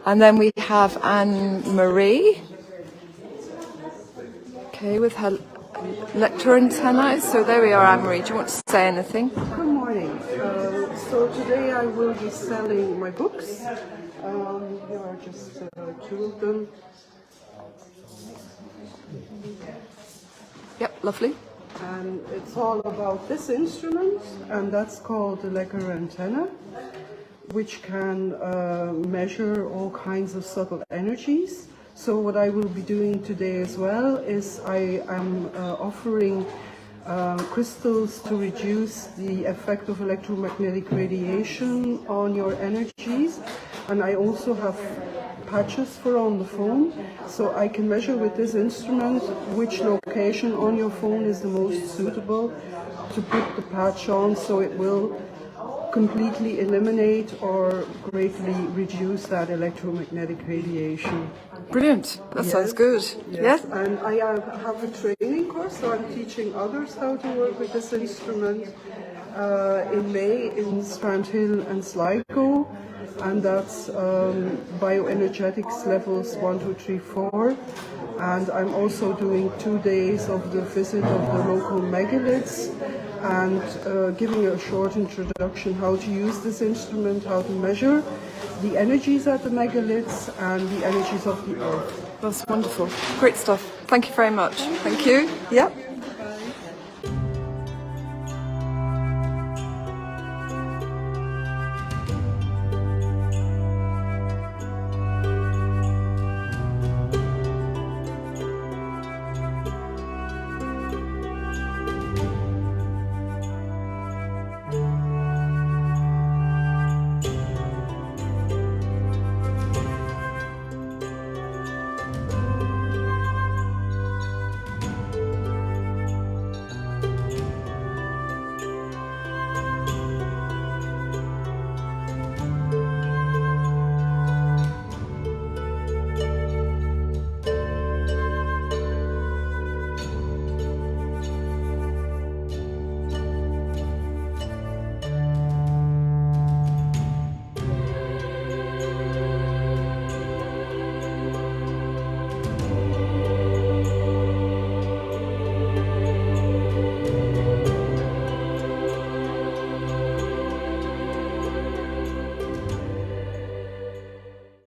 And then we have Anne-Marie, okay, with her Lecher Antenna. So there we are, Anne-Marie. Do you want to say anything? Good morning. So today I will be selling my books. Here are just two of them. Yep, lovely. And it's all about this instrument, and that's called the Lecher Antenna, which can measure all kinds of subtle energies. So what I will be doing today as well is I am offering crystals to reduce the effect of electromagnetic radiation on your energies, and I also have patches for on the phone, so I can measure with this instrument which location on your phone is the most suitable to put the patch on, so it will completely eliminate or greatly reduce that electromagnetic radiation. Brilliant. That sounds good. Yes. And I have a training course, so I'm teaching others how to work with this instrument in May in Strandhill and Sligo, and that's bioenergetics levels 1, 2, 3, 4. And I'm also doing 2 days of the visit of the local megaliths and giving a short introduction how to use this instrument, how to measure the energies at the megaliths and the energies of the earth. That's wonderful. Great stuff. Thank you very much. Thank you. Yep.